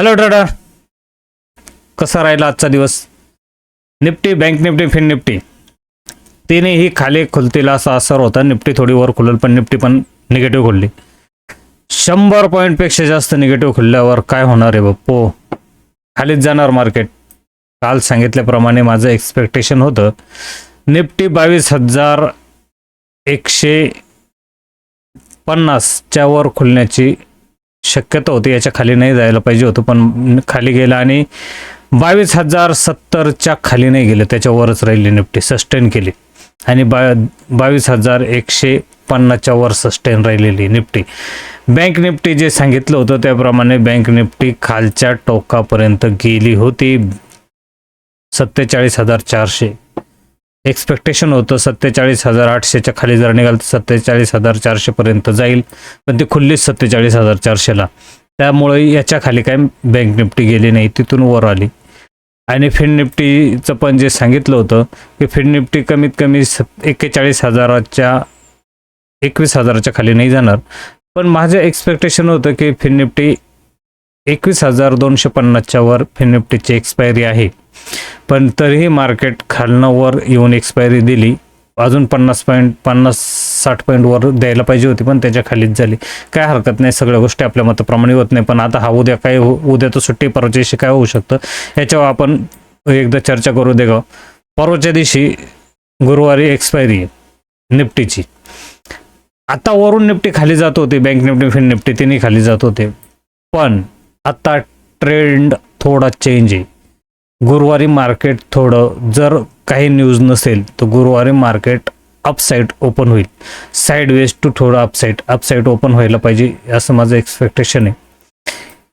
Hello trader, कसा राहिला आजचा दिवस? निफ्टी, बँक निफ्टी, फिन निफ्टी तिन्ही खाली खुलतील असा असर होता. निफ्टी थोडी वर खुलेल, पण निफ्टी पण निगेटिव्ह खुलली. 100 पॉईंटपेक्षा जास्त निगेटिव्ह खुलल्यावर काय होणार आहे बाप्पो? खालीच जाणार मार्केट. काल सांगितल्याप्रमाणे माझं एक्सपेक्टेशन होतं निफ्टी 22,150च्या वर खुलण्याची शक्यता होती. याच्या खाली नाही जायला पाहिजे होतं, पण खाली गेला आणि 22,070च्या खाली नाही गेलं, त्याच्यावरच राहिली. निफ्टी सस्टेन केली आणि 22,150च्या वर सस्टेन राहिलेली निफ्टी. बँक निफ्टी जे सांगितलं होतं त्याप्रमाणे बँक निफ्टी खालच्या टोकापर्यंत गेली होती. 47,400 एक्सपेक्टेशन होतं. 47,800च्या खाली जर निघाल तर 47,400 पर्यंत जाईल, पण ती खुल्लीच 47,400ला. त्यामुळे याच्या खाली काय बँक निफ्टी गेली नाही, तिथून वर आली. आणि फिन निफ्टीचं पण जे सांगितलं होतं की फिन निफ्टी कमीत कमी 21,000च्या खाली नाही जाणार, पण माझं एक्सपेक्टेशन होतं की फिन निफ्टी 21,250च्या वर फिन निफ्टीची एक्सपायरी आहे. पण तरीही मार्केट खालनं वर येऊन एक्सपायरी दिली. अजून 50-60 पॉईंट वर द्यायला पाहिजे होती, पण त्याच्या खालीच झाली. काय हरकत नाही, सगळ्या गोष्टी आपल्या मताप्रमाणे होत नाही. पण आता हा उद्या काय उद्या तर सुट्टी, परवाच्या दिवशी काय होऊ शकतं याच्यावर आपण एकदा चर्चा करू दे. परवाच्या दिवशी गुरुवारी एक्सपायरी निफ्टीची. आता वरून निफ्टी खाली जात होती, बँक निफ्टी, फिन निफ्टी तिन्ही खाली जात होते. पण आता ट्रेंड थोडा चेंज आहे. गुरुवारी मार्केट थोडं, जर काही न्यूज नसेल तर गुरुवारी मार्केट अपसाईड ओपन होईल. साईडवेज टू थोडं अपसाईड ओपन व्हायला पाहिजे असं माझं एक्सपेक्टेशन आहे.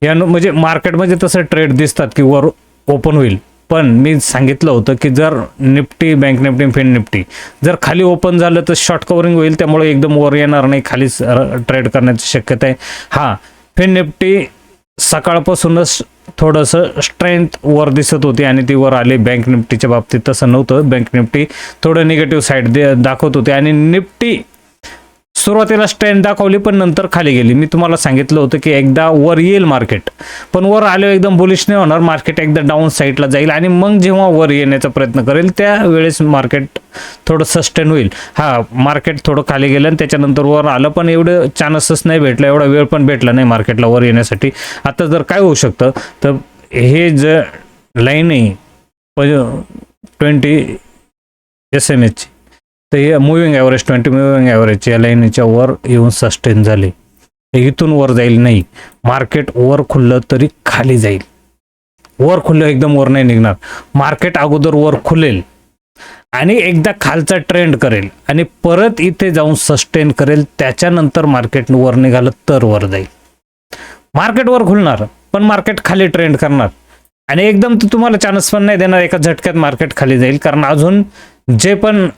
या म्हणजे मार्केटमध्ये तसं ट्रेड दिसतात की वर ओपन होईल, पण मी सांगितलं होतं की जर निफ्टी, बँक निफ्टी, फिन निफ्टी जर खाली ओपन झालं तर शॉर्ट कव्हरिंग होईल, त्यामुळे एकदम वर येणार नाही, खालीच ट्रेड करण्याची शक्यता आहे. हां, फिन निफ्टी सकाळपासूनच थोडंसं स्ट्रेंथ वर दिसत होती आणि ती वर आली. बँक निफ्टीच्या बाबतीत तसं नव्हतं. बँक निफ्टी थोडं निगेटिव्ह साईड दाखवत होते आणि निफ्टी सुरुवातीला स्ट्रेंथ दाखवली, पण नंतर खाली गेली. मी तुम्हाला सांगितलं होतं की एकदा वर येईल मार्केट, पण वर आल्यावर एकदम बुलिश नाही होणार. मार्केट एकदा डाऊन साईडला जाईल आणि मग जेव्हा वर येण्याचा प्रयत्न करेल त्यावेळेस मार्केट थोडं सस्टेन होईल. हा, मार्केट थोडं खाली गेलं आणि त्याच्यानंतर वर आलं, पण एवढं चान्सेस नाही भेटलं, एवढा वेळ पण भेटला नाही मार्केटला वर येण्यासाठी. आता जर काय होऊ शकतं तर हे जे लाईन आहे 20 SMHची, तर हे मूविंग ॲव्हरेज 20 मूविंग ॲव्हरेज या लाईनच्या वर येऊन सस्टेन झाले. इथून वर जाईल नाही. मार्केट वर खुललं तरी खाली जाईल. वर खुललं एकदम वर नाही निघणार. मार्केट अगोदर वर खुलेल आणि एकदा खालचा ट्रेंड करेल आणि परत इथे जाऊन सस्टेन करेल, त्याच्यानंतर मार्केट वर निघालं तर वर जाईल. मार्केट वर खुलणार, पण मार्केट खाली ट्रेंड करणार आणि एकदम तर तुम्हाला चान्स पण नाही देणार एका झटक्यात मार्केट खाली जाईल. कारण अजून जे पण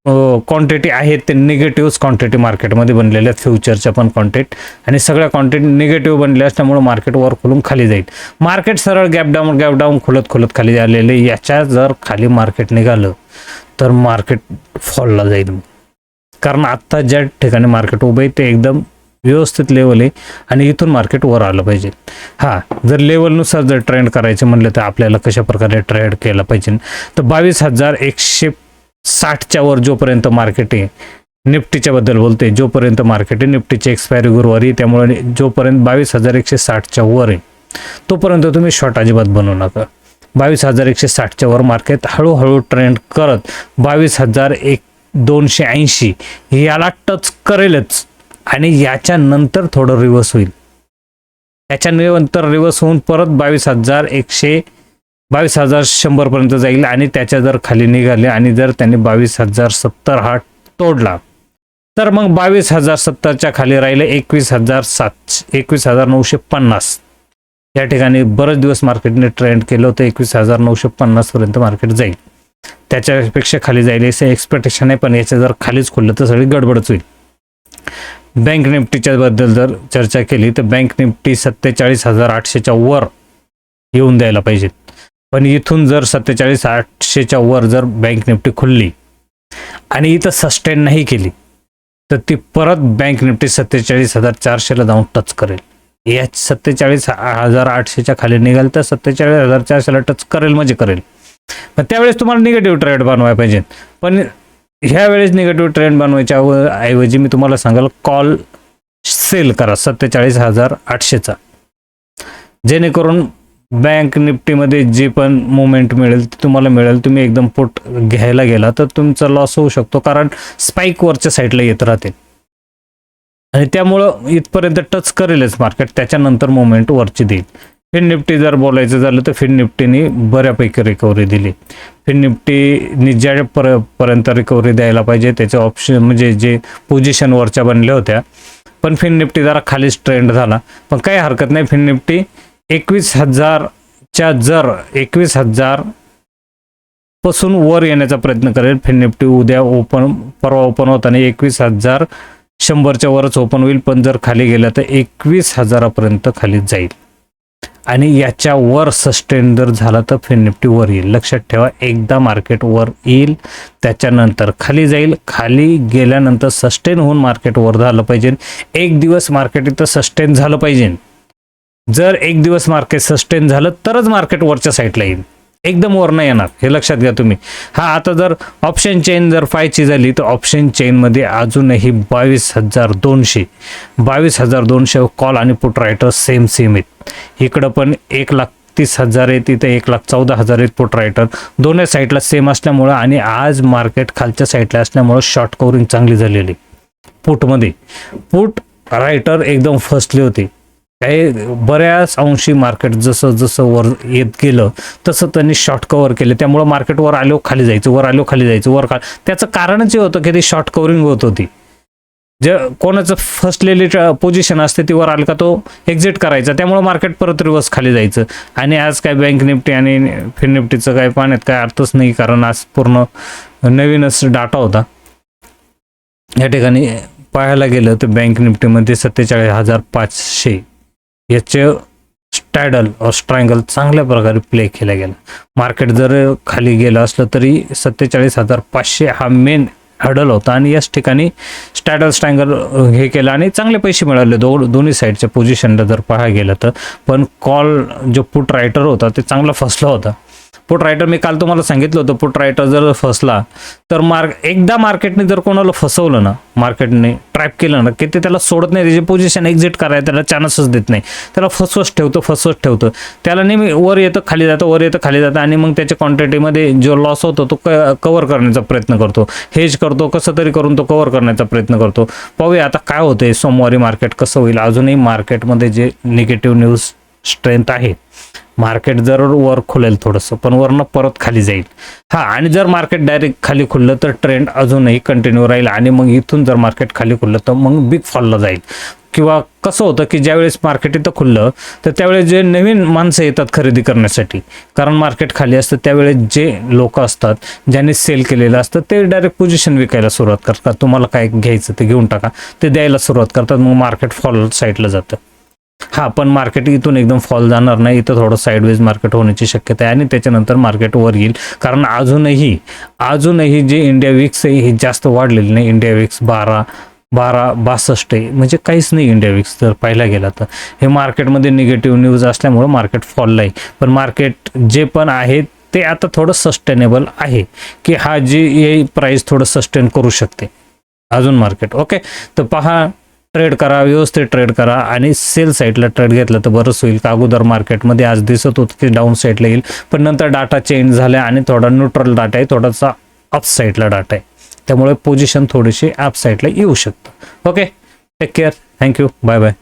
क्वांटिटी आहेत ते निगेटिव्ह क्वांटिटी मार्केटमध्ये बनलेल्या आहेत. फ्युचरच्या पण क्वांटिटी आणि सगळ्या क्वांटिटी निगेटिव्ह बनल्या असल्यामुळे मार्केट वर खुलून खाली जाईल. मार्केट सरळ गॅप डाऊन खुलत खाली आलेले. याच्या जर खाली मार्केट निघालं तर मार्केट फॉलला जाईल. कारण आत्ता ज्या ठिकाणी मार्केट उभं आहे ते एकदम व्यवस्थित लेवल आहे आणि इथून मार्केट वर आलं पाहिजे. हां, जर लेवलनुसार जर ट्रेंड करायचे म्हणलं तर आपल्याला कशा प्रकारे ट्रेड केला पाहिजे, तर 22,160च्या वर जोपर्यंत मार्केट आहे, निफ्टीच्या बद्दल बोलते, जोपर्यंत मार्केट आहे, निफ्टीची एक्सपायरी गुरुवारी, त्यामुळे जोपर्यंत 22,160च्या वर आहे तोपर्यंत तुम्ही शॉर्ट अजिबात बनवू नका. 22,160च्या वर मार्केट हळूहळू ट्रेंड करत 22,280 याला टच करेलच आणि याच्यानंतर थोडं रिव्हर्स होईल. त्याच्यानंतर रिव्हर्स होऊन परत 22,100 पर्यंत जाईल आणि त्याच्या जर खाली निघाले आणि जर त्यांनी 22,070 हा तोडला तर मग 22,070च्या खाली राहिले 21,950. या ठिकाणी बरेच दिवस मार्केटने ट्रेंड केलं होतं. 21,950 पर्यंत मार्केट जाईल, त्याच्यापेक्षा खाली जाईल असं एक्सपेक्टेशन आहे. पण याच्या जर खालीच खुललं तर सगळी गडबडच होईल. बँक निफ्टीच्या बद्दल जर चर्चा केली तर बँक निफ्टी 47,800च्या वर येऊन द्यायला पाहिजे. पण इथून जर 47,800च्या वर जर बँक निफ्टी खुलली आणि इथं सस्टेन नाही केली तर ती परत बँक निफ्टी 47,400ला जाऊन टच करेल. या 47,800च्या खाली निघाल तर 47,400ला टच करेल म्हणजे करेल. पण त्यावेळेस तुम्हाला निगेटिव्ह ट्रेंड बनवायला पाहिजे. पण ह्या वेळेस निगेटिव्ह ट्रेंड बनवायच्या ऐवजी मी तुम्हाला सांगाल कॉल सेल करा 47,800चा, जेणेकरून बँक निफ्टीमध्ये जे पण मुवमेंट मिळेल ते तुम्हाला मिळेल. तुम्ही एकदम पुट घ्यायला गेला तर तुमचा लॉस होऊ शकतो, कारण स्पाइक वरच्या साईडला येत राहते आणि त्यामुळं इथपर्यंत टच करेलच मार्केट, त्याच्यानंतर मुवमेंट वरची देईल. फिन निफ्टी जर बोलायचं झालं तर फिन निफ्टीने बऱ्यापैकी रिकव्हरी दिली. फिन निफ्टीने ज्या पर्यंत रिकव्हरी द्यायला पाहिजे त्याचे ऑप्शन म्हणजे जे पोझिशन वरच्या बनल्या होत्या, पण फिन निफ्टी जरा खालीच ट्रेंड झाला. पण काही हरकत नाही, फिन निफ्टी 21,000च्या जर 21,000 पासून वर येण्याचा प्रयत्न करेल. फिन निफ्टी उद्या परवा ओपन होताना 21,100च्या वरच ओपन होईल, पण जर खाली गेला तर 21,000पर्यंत खाली जाईल आणि याच्या वर सस्टेन जर झाला तर फिन निफ्टी वर येईल. लक्षात ठेवा, एकदा मार्केट वर येईल त्याच्यानंतर खाली जाईल. खाली गेल्यानंतर सस्टेन होऊन मार्केट वर झालं पाहिजे. एक दिवस मार्केट इथं सस्टेन झालं पाहिजे. जर एक दिवस मार्केट सस्टेन झालं तरच मार्केट वरच्या साईडला येईल, एकदम वर नाही येणार, हे लक्षात घ्या तुम्ही. हा, आता जर ऑप्शन चेन जर 5 ची झाली तर ऑप्शन चेनमध्ये अजूनही 22,200 कॉल आणि पुट रायटर सेम आहेत. इकडं पण 1,30,000 आहेत, तिथे 1,14,000 आहेत पुट रायटर, दोन्ही साईडला सेम असल्यामुळं आणि आज मार्केट खालच्या साईडला असल्यामुळं शॉर्ट कव्हरिंग चांगली झालेली. पुटमध्ये पुट रायटर एकदम फसले होते. काही बऱ्याच अंशी मार्केट जसं जसं वर येत गेलं तसं त्यांनी शॉर्ट कव्हर केले, त्यामुळं मार्केट वर आलो खाली जायचं, वर आलो खाली जायचं, वर खाली. त्याचं कारणच हे होतं की ती शॉर्ट कव्हरिंग होत होती. जे कोणाचं फसलेली पोझिशन असते ती वर आलं का तो एक्झिट करायचा, त्यामुळं मार्केट परत रिवर्स खाली जायचं. आणि आज काय बँक निफ्टी आणि फिन निफ्टीचं काय पाण्यात काय अर्थच नाही, कारण आज पूर्ण नवीनच डाटा होता. या ठिकाणी पाहायला गेलं तर बँक निफ्टीमध्ये 47,500 याचे स्टॅडल ट्रायंगल चांगल्या प्रकारे प्ले केला गेला. मार्केट जर खाली गेलं असलं तरी 47,500 हा मेन हडल होता आणि याच ठिकाणी स्टॅडल ट्रायंगल हे केलं आणि चांगले पैसे मिळाले दोन्ही साईडच्या पोझिशनला जर पाहायला गेलं तर. पण कॉल जो पुट रायटर होता ते चांगला फसला होता. पुट रायटर मी काल तुम्हाला सांगितलं होतं, पुट रायटर जर फसला तर एकदा मार्केटने जर कोणाला फसवलं ना, मार्केटने ट्रॅप केलं ना की ते त्याला सोडत नाही, त्याची पोझिशन एक्झिट करायला त्याला चान्सच देत नाही, त्याला फसवत ठेवतं. त्याला नेहमी वर येतं खाली जातं आणि मग त्याच्या क्वांटिटीमध्ये जो लॉस होतो तो कव्हर करण्याचा प्रयत्न करतो, हेज करतो, कसं तरी करून तो कव्हर करण्याचा प्रयत्न करतो. पाहूया आता काय होतंय, सोमवारी मार्केट कसं होईल. अजूनही मार्केटमध्ये जे निगेटिव्ह न्यूज स्ट्रेंथ आहे, मार्केट जर वर खुलेल थोडंसं, पण वरनं परत खाली जाईल. हा, आणि जर मार्केट डायरेक्ट खाली खुललं तर ट्रेंड अजूनही कंटिन्यू राहील आणि मग इथून जर मार्केट खाली खुललं तर मग बिग फॉलला जाईल. किंवा कसं होतं की ज्यावेळेस मार्केट इथं खुललं तर त्यावेळेस जे नवीन माणसं येतात खरेदी करण्यासाठी, कारण मार्केट खाली असतं त्यावेळेस जे लोक असतात ज्यांनी सेल केलेलं असतं ते डायरेक्ट पोझिशन विकायला सुरुवात करतात. तुम्हाला काय घ्यायचं ते घेऊन टाका, ते द्यायला सुरुवात करतात, मग मार्केट फॉल साईडला जातं. हा, पण मार्केट इथून एकदम फॉल जाणार नाही, इथं थोडं साईडवेज मार्केट होण्याची शक्यता आहे आणि त्याच्यानंतर मार्केट वर येईल. कारण अजूनही जे इंडिया विक्स आहे हे जास्त वाढलेली नाही. इंडिया विक्स 12.62 आहे, म्हणजे काहीच नाही इंडिया विक्स जर पाहायला गेला तर. हे मार्केटमध्ये निगेटिव्ह न्यूज असल्यामुळं मार्केट फॉलला आहे. पण मार्केट जे पण आहे ते आता थोडं सस्टेनेबल आहे की हा जी प्राइस थोडं सस्टेन करू शकते अजून मार्केट. ओके, तर पहा, ट्रेड करा, व्यवस्थित ट्रेड करा आणि सेल साईडला ट्रेड घेतलं तर बरंच होईल. का अगोदर मार्केटमध्ये आज दिसत होतं की डाऊन साईडला येईल, पण नंतर डाटा चेंज झाला आणि थोडा न्यूट्रल डाटा आहे, थोडासा अप साईडला डाटा आहे, त्यामुळे पोझिशन थोडीशी अप साईडला येऊ शकतं. Okay, take care, thank you, bye bye.